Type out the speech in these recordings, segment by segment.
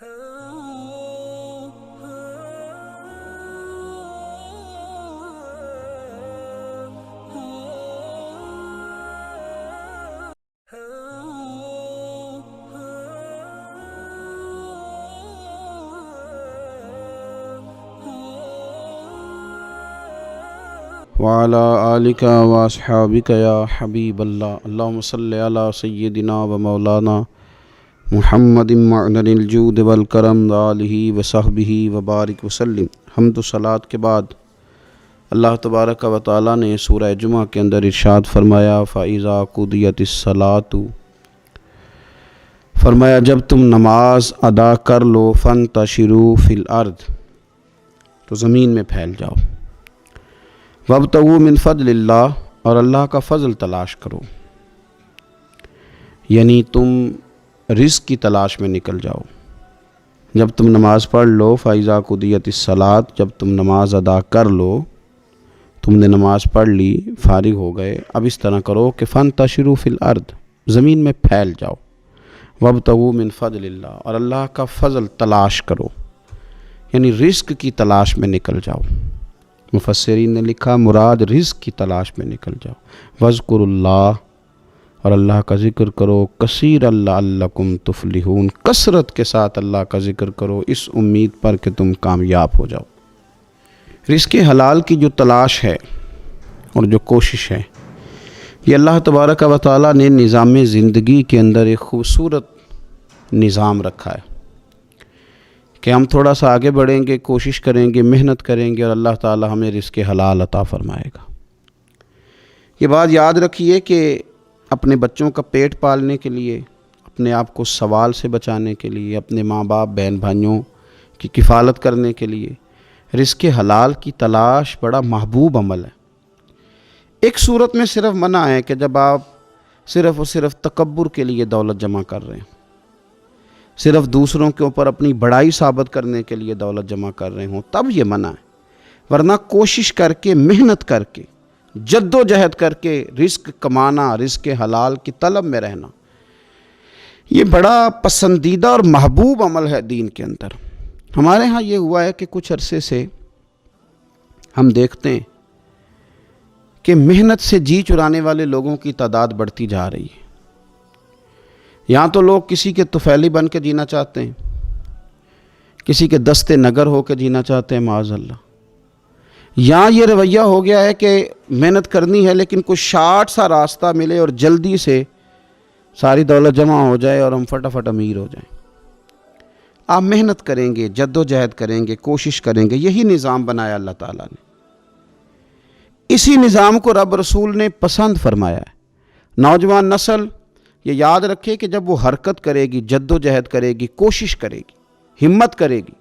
وعلى آلك وأصحابك يا حبيب الله اللهم صل على سيدنا ومولانا محمد معدن الجود والکرم وآلہ وصحبہ وبارک وسلم۔ حمد و صلات کے بعد اللہ تبارک و تعالیٰ نے سورہ جمعہ کے اندر ارشاد فرمایا فَإِذَا قُضِيَتِ الصَّلَاةُ، فرمایا جب تم نماز ادا کر لو فَانْتَشِرُوا فِي الْأَرْضِ، تو زمین میں پھیل جاؤ، وَابْتَغُوا مِنْ فَضْلِ اللَّهِ، اور اللہ کا فضل تلاش کرو، یعنی تم رزق کی تلاش میں نکل جاؤ۔ جب تم نماز پڑھ لو فَإِذَا قُضِيَتِ الصَّلَاةُ، جب تم نماز ادا کر لو، تم نے نماز پڑھ لی، فارغ ہو گئے، اب اس طرح کرو کہ فَانْتَشِرُوا فِي الْأَرْضِ، زمین میں پھیل جاؤ، وَابْتَغُوا مِنْ فَضْلِ اللَّهِ، اور اللہ کا فضل تلاش کرو، یعنی رزق کی تلاش میں نکل جاؤ۔ مفسرین نے لکھا مراد رزق کی تلاش میں نکل جاؤ۔ وَاذْكُرُوا اللَّهَ، اور اللہ کا ذکر کرو، کثیرا لعلکم تفلحون، کثرت کے ساتھ اللہ کا ذکر کرو اس امید پر کہ تم کامیاب ہو جاؤ۔ رزق حلال کی جو تلاش ہے اور جو کوشش ہے، یہ اللہ تبارک و تعالیٰ نے نظام زندگی کے اندر ایک خوبصورت نظام رکھا ہے کہ ہم تھوڑا سا آگے بڑھیں گے، کوشش کریں گے، محنت کریں گے اور اللہ تعالیٰ ہمیں رزق حلال عطا فرمائے گا۔ یہ بات یاد رکھیے کہ اپنے بچوں کا پیٹ پالنے کے لیے، اپنے آپ کو سوال سے بچانے کے لیے، اپنے ماں باپ بہن بھائیوں کی کفالت کرنے کے لیے رزق حلال کی تلاش بڑا محبوب عمل ہے۔ ایک صورت میں صرف منع ہے کہ جب آپ صرف اور صرف تکبر کے لیے دولت جمع کر رہے ہیں، صرف دوسروں کے اوپر اپنی بڑائی ثابت کرنے کے لیے دولت جمع کر رہے ہوں، تب یہ منع ہے، ورنہ کوشش کر کے، محنت کر کے، جد و جہد کر کے رزق کمانا، رزق حلال کی طلب میں رہنا، یہ بڑا پسندیدہ اور محبوب عمل ہے دین کے اندر۔ ہمارے ہاں یہ ہوا ہے کہ کچھ عرصے سے ہم دیکھتے ہیں کہ محنت سے جی چرانے والے لوگوں کی تعداد بڑھتی جا رہی ہے۔ یہاں تو لوگ کسی کے طفیلی بن کے جینا چاہتے ہیں، کسی کے دستے نگر ہو کے جینا چاہتے ہیں، معاذ اللہ۔ یہاں یہ رویہ ہو گیا ہے کہ محنت کرنی ہے لیکن کچھ شارٹ سا راستہ ملے اور جلدی سے ساری دولت جمع ہو جائے اور ہم فٹافٹ امیر ہو جائیں۔ آپ محنت کریں گے، جد و جہد کریں گے، کوشش کریں گے، یہی نظام بنایا اللہ تعالیٰ نے۔ اسی نظام کو رب رسول نے پسند فرمایا ہے۔ نوجوان نسل یہ یاد رکھے کہ جب وہ حرکت کرے گی، جد و جہد کرے گی، کوشش کرے گی، ہمت کرے گی،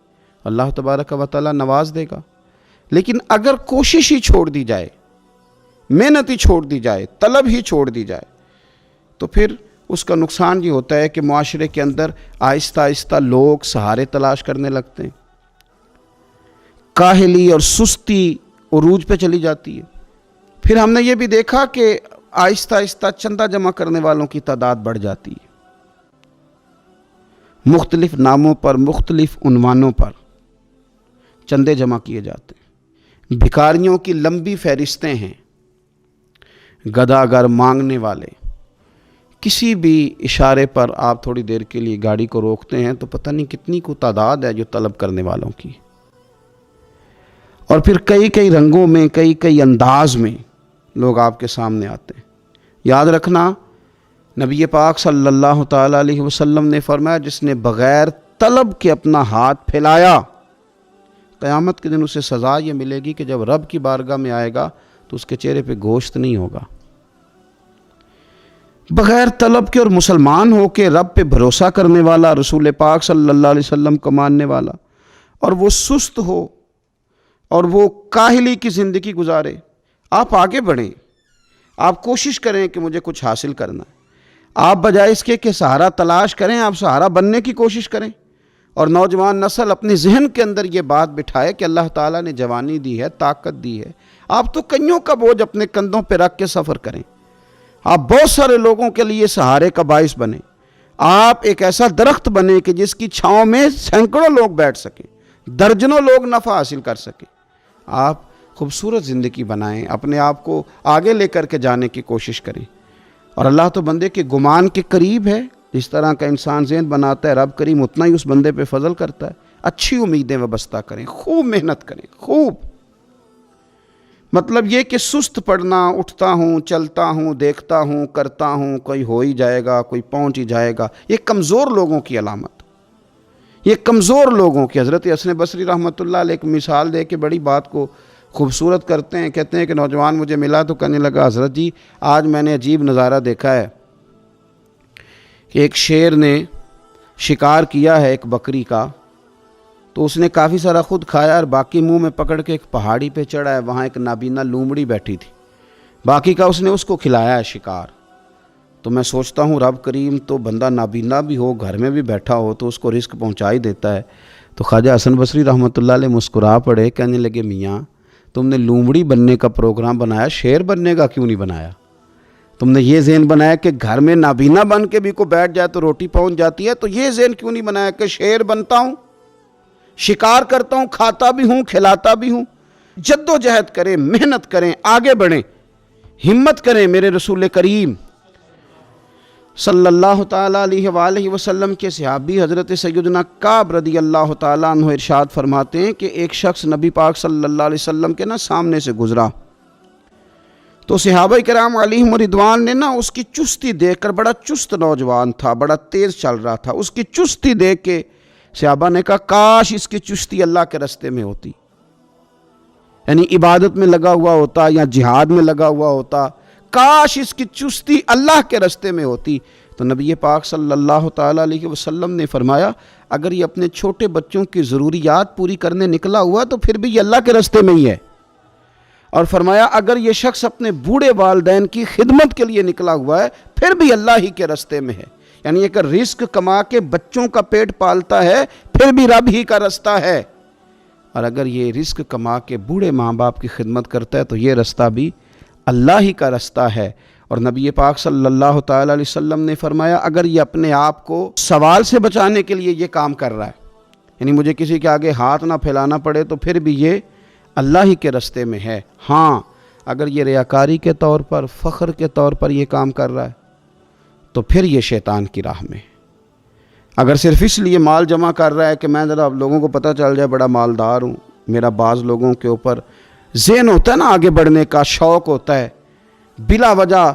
اللہ تبارک و تعالیٰ نواز دے گا۔ لیکن اگر کوشش ہی چھوڑ دی جائے، محنت ہی چھوڑ دی جائے، طلب ہی چھوڑ دی جائے، تو پھر اس کا نقصان یہ ہوتا ہے کہ معاشرے کے اندر آہستہ آہستہ لوگ سہارے تلاش کرنے لگتے ہیں، کاہلی اور سستی عروج پہ چلی جاتی ہے۔ پھر ہم نے یہ بھی دیکھا کہ آہستہ آہستہ چندہ جمع کرنے والوں کی تعداد بڑھ جاتی ہے، مختلف ناموں پر، مختلف عنوانوں پر چندے جمع کیے جاتے ہیں۔ بھکاریوں کی لمبی فہرستیں ہیں، گداگر مانگنے والے، کسی بھی اشارے پر آپ تھوڑی دیر کے لیے گاڑی کو روکتے ہیں تو پتہ نہیں کتنی کو تعداد ہے جو طلب کرنے والوں کی، اور پھر کئی کئی رنگوں میں، کئی کئی انداز میں لوگ آپ کے سامنے آتے ہیں۔ یاد رکھنا، نبی پاک صلی اللہ تعالیٰ علیہ وسلم نے فرمایا جس نے بغیر طلب کے اپنا ہاتھ پھیلایا، قیامت کے دن اسے سزا یہ ملے گی کہ جب رب کی بارگاہ میں آئے گا تو اس کے چہرے پہ گوشت نہیں ہوگا۔ بغیر طلب کے اور مسلمان ہو کے رب پہ بھروسہ کرنے والا، رسول پاک صلی اللہ علیہ وسلم کو ماننے والا، اور وہ سست ہو اور وہ کاہلی کی زندگی گزارے، آپ آگے بڑھیں، آپ کوشش کریں کہ مجھے کچھ حاصل کرنا ہے۔ آپ بجائے اس کے کہ سہارا تلاش کریں، آپ سہارا بننے کی کوشش کریں، اور نوجوان نسل اپنے ذہن کے اندر یہ بات بٹھائے کہ اللہ تعالیٰ نے جوانی دی ہے، طاقت دی ہے، آپ تو کئیوں کا بوجھ اپنے کندھوں پہ رکھ کے سفر کریں، آپ بہت سارے لوگوں کے لیے سہارے کا باعث بنیں، آپ ایک ایسا درخت بنے کہ جس کی چھاؤں میں سینکڑوں لوگ بیٹھ سکیں، درجنوں لوگ نفع حاصل کر سکیں۔ آپ خوبصورت زندگی بنائیں، اپنے آپ کو آگے لے کر کے جانے کی کوشش کریں، اور اللہ تو بندے کے گمان کے قریب ہے۔ جس طرح کا انسان ذہن بناتا ہے رب کریم اتنا ہی اس بندے پہ فضل کرتا ہے۔ اچھی امیدیں وابستہ کریں، خوب محنت کریں، خوب۔ مطلب یہ کہ سست پڑنا، اٹھتا ہوں، چلتا ہوں، دیکھتا ہوں، کرتا ہوں، کوئی ہو ہی جائے گا، کوئی پہنچ ہی جائے گا، یہ کمزور لوگوں کی علامت، یہ کمزور لوگوں کی۔ حضرت حسن بصری رحمۃ اللہ علیہ ایک مثال دے کے بڑی بات کو خوبصورت کرتے ہیں۔ کہتے ہیں کہ نوجوان مجھے ملا تو کہنے لگا حضرت جی آج میں نے عجیب نظارہ دیکھا ہے کہ ایک شیر نے شکار کیا ہے ایک بکری کا، تو اس نے کافی سارا خود کھایا اور باقی منہ میں پکڑ کے ایک پہاڑی پہ چڑھا ہے، وہاں ایک نابینا لومڑی بیٹھی تھی، باقی کا اس نے اس کو کھلایا ہے شکار۔ تو میں سوچتا ہوں رب کریم تو بندہ نابینا بھی ہو، گھر میں بھی بیٹھا ہو تو اس کو رزق پہنچا ہی دیتا ہے۔ تو خواجہ حسن بصری رحمۃ اللہ علیہ مسکرا پڑے، کہنے لگے میاں تم نے لومڑی بننے کا پروگرام بنایا، شیر بننے کا کیوں نہیں بنایا؟ تم نے یہ ذہن بنایا کہ گھر میں نابینا بن کے بھی کو بیٹھ جائے تو روٹی پہنچ جاتی ہے، تو یہ ذہن کیوں نہیں بنایا کہ شیر بنتا ہوں، شکار کرتا ہوں، کھاتا بھی ہوں، کھلاتا بھی ہوں؟ جد و جہد کریں، محنت کریں، آگے بڑھیں، ہمت کریں۔ میرے رسول کریم صلی اللہ تعالیٰ علیہ وآلہ وسلم کے صحابی حضرت سیدنا کعب رضی اللہ تعالیٰ عنہ ارشاد فرماتے ہیں کہ ایک شخص نبی پاک صلی اللہ علیہ وسلم کے سامنے سے گزرا، تو صحابہ کرام علیہم رضوان نے اس کی چستی دیکھ کر، بڑا چست نوجوان تھا، بڑا تیز چل رہا تھا، اس کی چستی دیکھ کے صحابہ نے کہا کاش اس کی چستی اللہ کے راستے میں ہوتی، یعنی عبادت میں لگا ہوا ہوتا یا جہاد میں لگا ہوا ہوتا، کاش اس کی چستی اللہ کے راستے میں ہوتی۔ تو نبی پاک صلی اللہ تعالیٰ علیہ وسلم نے فرمایا اگر یہ اپنے چھوٹے بچوں کی ضروریات پوری کرنے نکلا ہوا تو پھر بھی یہ اللہ کے راستے میں ہی ہے، اور فرمایا اگر یہ شخص اپنے بوڑھے والدین کی خدمت کے لیے نکلا ہوا ہے پھر بھی اللہ ہی کے راستے میں ہے، یعنی اگر رزق کما کے بچوں کا پیٹ پالتا ہے پھر بھی رب ہی کا راستہ ہے، اور اگر یہ رزق کما کے بوڑھے ماں باپ کی خدمت کرتا ہے تو یہ راستہ بھی اللہ ہی کا راستہ ہے۔ اور نبی پاک صلی اللہ تعالیٰ علیہ وسلم نے فرمایا اگر یہ اپنے آپ کو سوال سے بچانے کے لیے یہ کام کر رہا ہے، یعنی مجھے کسی کے آگے ہاتھ نہ پھیلانا پڑے، تو پھر بھی یہ اللہ ہی کے راستے میں ہے۔ ہاں اگر یہ ریاکاری کے طور پر، فخر کے طور پر یہ کام کر رہا ہے تو پھر یہ شیطان کی راہ میں۔ اگر صرف اس لیے مال جمع کر رہا ہے کہ میں ذرا لوگوں کو پتہ چل جائے بڑا مالدار ہوں، میرا بعض لوگوں کے اوپر ذہن ہوتا ہے آگے بڑھنے کا، شوق ہوتا ہے بلا وجہ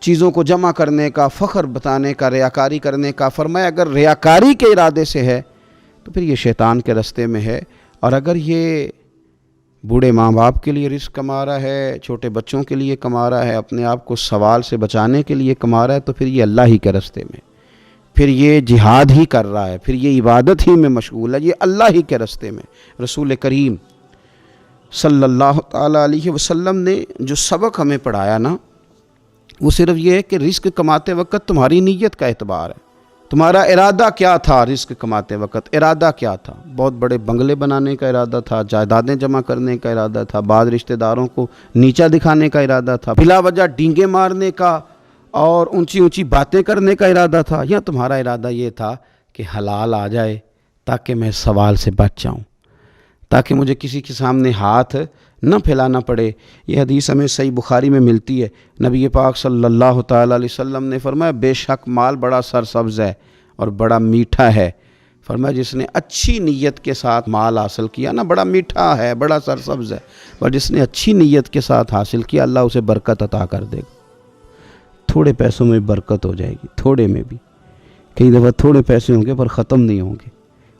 چیزوں کو جمع کرنے کا، فخر بتانے کا، ریاکاری کرنے کا، فرمایا اگر ریاکاری کے ارادے سے ہے تو پھر یہ شیطان کے راستے میں ہے، اور اگر یہ بوڑھے ماں باپ کے لیے رزق کما رہا ہے، چھوٹے بچوں کے لیے کما رہا ہے، اپنے آپ کو سوال سے بچانے کے لیے کما رہا ہے، تو پھر یہ اللہ ہی کے راستے میں، پھر یہ جہاد ہی کر رہا ہے، پھر یہ عبادت ہی میں مشغول ہے، یہ اللہ ہی کے راستے میں۔ رسول کریم صلی اللہ تعالیٰ علیہ وسلم نے جو سبق ہمیں پڑھایا وہ صرف یہ ہے کہ رزق کماتے وقت تمہاری نیت کا اعتبار ہے، تمہارا ارادہ کیا تھا؟ رزق کماتے وقت ارادہ کیا تھا؟ بہت بڑے بنگلے بنانے کا ارادہ تھا، جائیدادیں جمع کرنے کا ارادہ تھا، بعض رشتہ داروں کو نیچا دکھانے کا ارادہ تھا، بلا وجہ ڈینگے مارنے کا اور اونچی اونچی باتیں کرنے کا ارادہ تھا، یا تمہارا ارادہ یہ تھا کہ حلال آ جائے تاکہ میں سوال سے بچ جاؤں، تاکہ مجھے کسی کے سامنے ہاتھ نہ پھیلانا پڑے؟ یہ حدیث ہمیں صحیح بخاری میں ملتی ہے۔ نبی پاک صلی اللہ تعالیٰ علیہ وسلم نے فرمایا بے شک مال بڑا سرسبز ہے اور بڑا میٹھا ہے، فرمایا جس نے اچھی نیت کے ساتھ مال حاصل کیا بڑا میٹھا ہے، بڑا سرسبز ہے، اور جس نے اچھی نیت کے ساتھ حاصل کیا اللہ اسے برکت عطا کر دے گا۔ تھوڑے پیسوں میں برکت ہو جائے گی، تھوڑے میں بھی، کئی دفعہ تھوڑے پیسے ہوں گے پر ختم نہیں ہوں گے،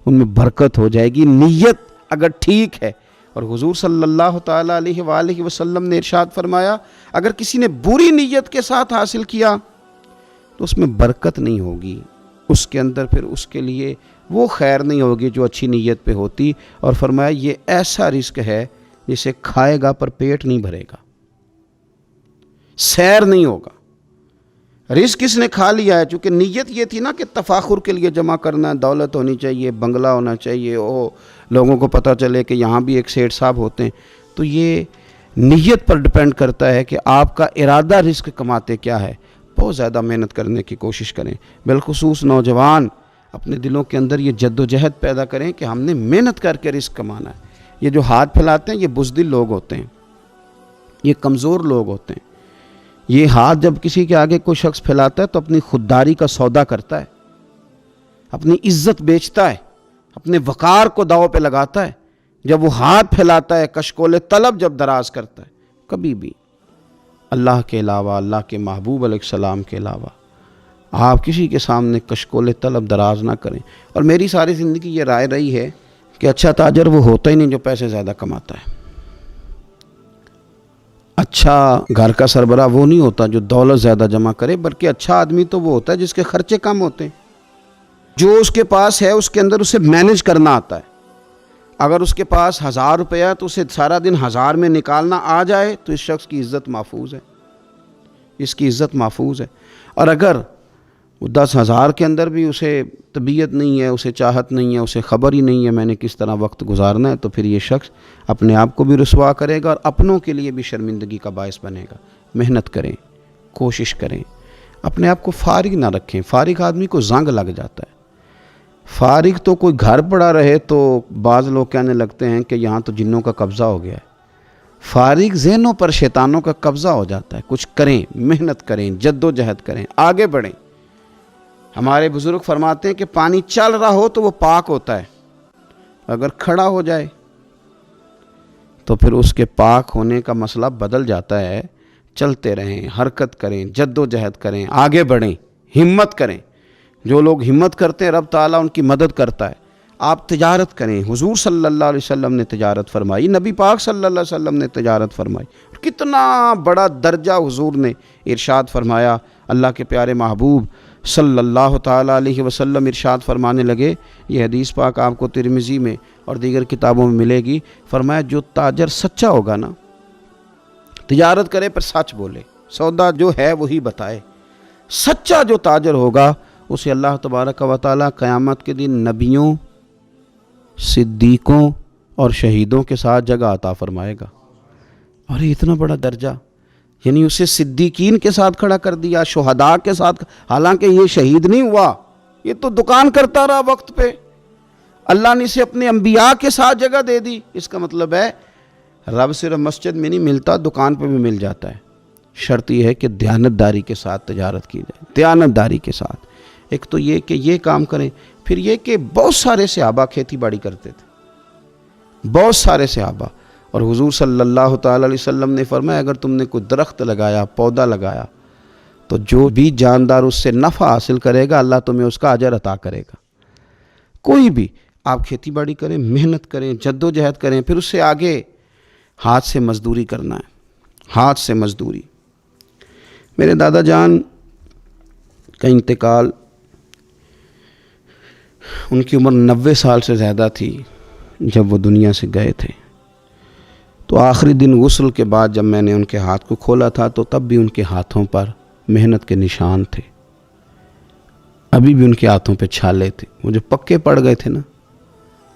ان میں برکت ہو جائے گی، نیت اگر ٹھیک ہے۔ اور حضور صلی اللہ تعالیٰ علیہ وآلہ وسلم نے ارشاد فرمایا اگر کسی نے بری نیت کے ساتھ حاصل کیا تو اس میں برکت نہیں ہوگی، اس کے اندر پھر اس کے لیے وہ خیر نہیں ہوگی جو اچھی نیت پہ ہوتی، اور فرمایا یہ ایسا رزق ہے جسے کھائے گا پر پیٹ نہیں بھرے گا، سیر نہیں ہوگا۔ رزق کس نے کھا لیا ہے؟ چونکہ نیت یہ تھی کہ تفاخر کے لیے جمع کرنا ہے، دولت ہونی چاہیے، بنگلہ ہونا چاہیے، لوگوں کو پتہ چلے کہ یہاں بھی ایک سیٹھ صاحب ہوتے ہیں، تو یہ نیت پر ڈیپینڈ کرتا ہے کہ آپ کا ارادہ رزق کماتے کیا ہے۔ بہت زیادہ محنت کرنے کی کوشش کریں. بالخصوص نوجوان اپنے دلوں کے اندر یہ جد و جہد پیدا کریں کہ ہم نے محنت کر کے رزق کمانا ہے. یہ جو ہاتھ پھیلاتے ہیں یہ بزدل لوگ ہوتے ہیں, یہ کمزور لوگ ہوتے ہیں. یہ ہاتھ جب کسی کے آگے کوئی شخص پھیلاتا ہے تو اپنی خودداری کا سودا کرتا ہے, اپنی عزت بیچتا ہے, اپنے وقار کو داؤ پہ لگاتا ہے. جب وہ ہاتھ پھیلاتا ہے, کشکول طلب جب دراز کرتا ہے, کبھی بھی اللہ کے علاوہ, اللہ کے محبوب علیہ السلام کے علاوہ آپ کسی کے سامنے کشکول طلب دراز نہ کریں. اور میری ساری زندگی یہ رائے رہی ہے کہ اچھا تاجر وہ ہوتا ہی نہیں جو پیسے زیادہ کماتا ہے. اچھا گھر کا سربراہ وہ نہیں ہوتا جو دولت زیادہ جمع کرے, بلکہ اچھا آدمی تو وہ ہوتا ہے جس کے خرچے کم ہوتے ہیں. جو اس کے پاس ہے اس کے اندر اسے مینج کرنا آتا ہے. اگر اس کے پاس 1000 روپیہ ہے تو اسے سارا دن 1000 میں نکالنا آ جائے تو اس شخص کی عزت محفوظ ہے, اس کی عزت محفوظ ہے. اور اگر وہ 10,000 کے اندر بھی اسے طبیعت نہیں ہے, اسے چاہت نہیں ہے, اسے خبر ہی نہیں ہے میں نے کس طرح وقت گزارنا ہے, تو پھر یہ شخص اپنے آپ کو بھی رسوا کرے گا اور اپنوں کے لیے بھی شرمندگی کا باعث بنے گا. محنت کریں, کوشش کریں, اپنے آپ کو فارغ نہ رکھیں. فارغ آدمی کو زنگ لگ جاتا ہے. فارغ تو کوئی گھر پڑا رہے تو بعض لوگ کہنے لگتے ہیں کہ یہاں تو جنوں کا قبضہ ہو گیا ہے. فارغ ذہنوں پر شیطانوں کا قبضہ ہو جاتا ہے. کچھ کریں, محنت کریں, جد و جہد کریں, آگے بڑھیں. ہمارے بزرگ فرماتے ہیں کہ پانی چل رہا ہو تو وہ پاک ہوتا ہے, اگر کھڑا ہو جائے تو پھر اس کے پاک ہونے کا مسئلہ بدل جاتا ہے. چلتے رہیں, حرکت کریں, جد و جہد کریں, آگے بڑھیں, ہمت کریں. جو لوگ ہمت کرتے ہیں رب تعالیٰ ان کی مدد کرتا ہے. آپ تجارت کریں. حضور صلی اللہ علیہ وسلم نے تجارت فرمائی, نبی پاک صلی اللہ علیہ وسلم نے تجارت فرمائی. کتنا بڑا درجہ حضور نے ارشاد فرمایا. اللہ کے پیارے محبوب صلی اللہ تعالیٰ علیہ وسلم ارشاد فرمانے لگے, یہ حدیث پاک آپ کو ترمذی میں اور دیگر کتابوں میں ملے گی. فرمایا جو تاجر سچا ہوگا نا, تجارت کرے پر سچ بولے, سودا جو ہے وہی بتائے, سچا جو تاجر ہوگا اسے اللہ تبارک و تعالیٰ قیامت کے دن نبیوں, صدیقوں اور شہیدوں کے ساتھ جگہ عطا فرمائے گا. اور یہ اتنا بڑا درجہ, یعنی اسے صدیقین کے ساتھ کھڑا کر دیا, شہداء کے ساتھ. حالانکہ یہ شہید نہیں ہوا, یہ تو دکان کرتا رہا وقت پہ. اللہ نے اسے اپنے انبیاء کے ساتھ جگہ دے دی. اس کا مطلب ہے رب صرف مسجد میں نہیں ملتا, دکان پہ بھی مل جاتا ہے. شرط یہ ہے کہ دیانتداری کے ساتھ تجارت کی جائے, دیانتداری کے ساتھ. ایک تو یہ کہ یہ کام کریں, پھر یہ کہ بہت سارے صحابہ کھیتی باڑی کرتے تھے, بہت سارے صحابہ. اور حضور صلی اللہ تعالیٰ علیہ وسلم نے فرمایا اگر تم نے کوئی درخت لگایا, پودا لگایا, تو جو بھی جاندار اس سے نفع حاصل کرے گا اللہ تمہیں اس کا اجر عطا کرے گا. کوئی بھی آپ کھیتی باڑی کریں, محنت کریں, جد و جہد کریں, پھر اس سے آگے ہاتھ سے مزدوری کرنا ہے, ہاتھ سے مزدوری. میرے دادا جان کا انتقال, ان کی عمر 90 سال سے زیادہ تھی جب وہ دنیا سے گئے تھے. تو آخری دن غسل کے بعد جب میں نے ان کے ہاتھ کو کھولا تھا تو تب بھی ان کے ہاتھوں پر محنت کے نشان تھے, ابھی بھی ان کے ہاتھوں پہ چھالے تھے. وہ جو پکے پڑ گئے تھے نا,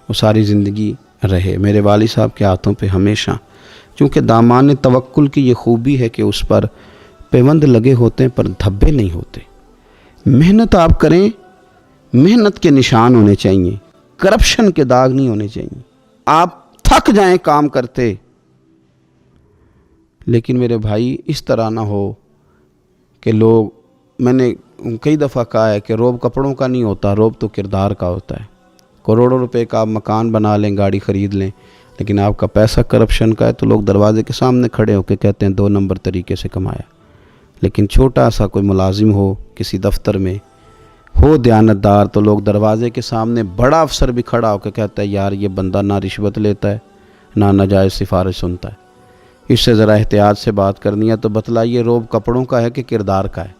وہ ساری زندگی رہے. میرے والد صاحب کے ہاتھوں پہ ہمیشہ, چونکہ دامان توکل کی یہ خوبی ہے کہ اس پر پیوند لگے ہوتے ہیں پر دھبے نہیں ہوتے. محنت آپ کریں, محنت کے نشان ہونے چاہیے, کرپشن کے داغ نہیں ہونے چاہیے. آپ تھک جائیں کام کرتے, لیکن میرے بھائی اس طرح نہ ہو کہ لوگ, میں نے کئی دفعہ کہا ہے کہ روب کپڑوں کا نہیں ہوتا, روب تو کردار کا ہوتا ہے. کروڑوں روپے کا آپ مکان بنا لیں, گاڑی خرید لیں, لیکن آپ کا پیسہ کرپشن کا ہے تو لوگ دروازے کے سامنے کھڑے ہو کے کہتے ہیں 2 نمبر طریقے سے کمایا. لیکن چھوٹا سا کوئی ملازم ہو کسی دفتر میں, ہو دیانتدار, تو لوگ دروازے کے سامنے بڑا افسر بھی کھڑا ہو کے کہتا ہے یار یہ بندہ نہ رشوت لیتا ہے نہ ناجائز سفارش سنتا ہے, اس سے ذرا احتیاط سے بات کرنی ہے. تو بتلائیے روب کپڑوں کا ہے کہ کردار کا ہے,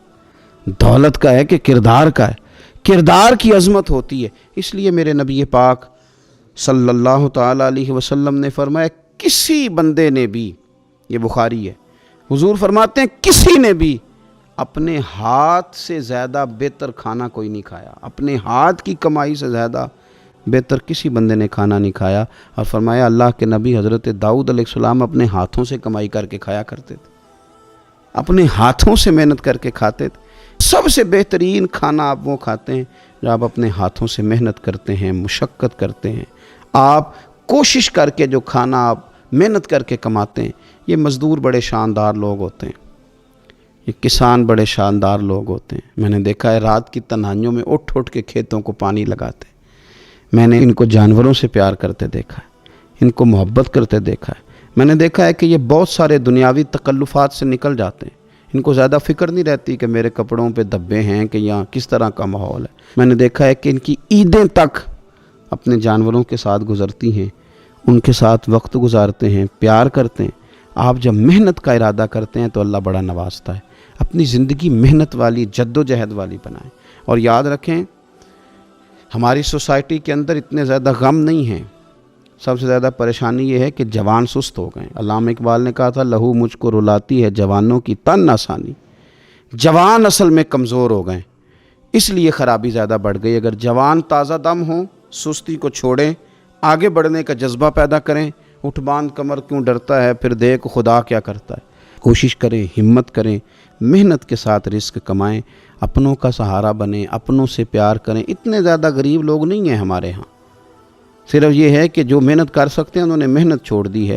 دولت کا ہے کہ کردار کا ہے؟ کردار کی عظمت ہوتی ہے. اس لیے میرے نبی پاک صلی اللہ تعالیٰ علیہ وسلم نے فرمایا کسی بندے نے بھی, یہ بخاری ہے, حضور فرماتے ہیں کسی نے بھی اپنے ہاتھ سے زیادہ بہتر کھانا کوئی نہیں کھایا, اپنے ہاتھ کی کمائی سے زیادہ بہتر کسی بندے نے کھانا نہیں کھایا. اور فرمایا اللہ کے نبی حضرت داؤد علیہ السلام اپنے ہاتھوں سے کمائی کر کے کھایا کرتے تھے, اپنے ہاتھوں سے محنت کر کے کھاتے تھے. سب سے بہترین کھانا آپ وہ کھاتے ہیں جو آپ اپنے ہاتھوں سے محنت کرتے ہیں، مشقت کرتے ہیں، آپ کوشش کر کے جو کھانا آپ محنت کر کے کماتے ہیں۔ یہ مزدور بڑے شاندار لوگ ہوتے ہیں، یہ کسان بڑے شاندار لوگ ہوتے ہیں۔ میں نے دیکھا ہے رات کی تنہائیوں میں اٹھ اٹھ کے کھیتوں کو پانی لگاتے ہیں۔ میں نے ان کو جانوروں سے پیار کرتے دیکھا ہے، ان کو محبت کرتے دیکھا ہے۔ میں نے دیکھا ہے کہ یہ بہت سارے دنیاوی تکلفات سے نکل جاتے ہیں، ان کو زیادہ فکر نہیں رہتی کہ میرے کپڑوں پہ دھبے ہیں کہ یہاں کس طرح کا ماحول ہے۔ میں نے دیکھا ہے کہ ان کی عیدیں تک اپنے جانوروں کے ساتھ گزرتی ہیں، ان کے ساتھ وقت گزارتے ہیں، پیار کرتے ہیں۔ آپ جب محنت کا ارادہ کرتے ہیں تو اللہ بڑا نوازتا ہے۔ اپنی زندگی محنت والی، جد و جہد والی بنائیں، اور یاد رکھیں ہماری سوسائٹی کے اندر اتنے زیادہ غم نہیں ہیں۔ سب سے زیادہ پریشانی یہ ہے کہ جوان سست ہو گئے۔ علامہ اقبال نے کہا تھا لہو مجھ کو رلاتی ہے جوانوں کی تن آسانی۔ جوان اصل میں کمزور ہو گئے، اس لیے خرابی زیادہ بڑھ گئی۔ اگر جوان تازہ دم ہوں، سستی کو چھوڑیں، آگے بڑھنے کا جذبہ پیدا کریں۔ اٹھ باندھ کمر کیوں ڈرتا ہے، پھر دیکھ خدا کیا کرتا ہے۔ کوشش کریں، ہمت کریں، محنت کے ساتھ رزق کمائیں، اپنوں کا سہارا بنیں، اپنوں سے پیار کریں۔ اتنے زیادہ غریب لوگ نہیں ہیں ہمارے ہاں، صرف یہ ہے کہ جو محنت کر سکتے ہیں انہوں نے محنت چھوڑ دی ہے۔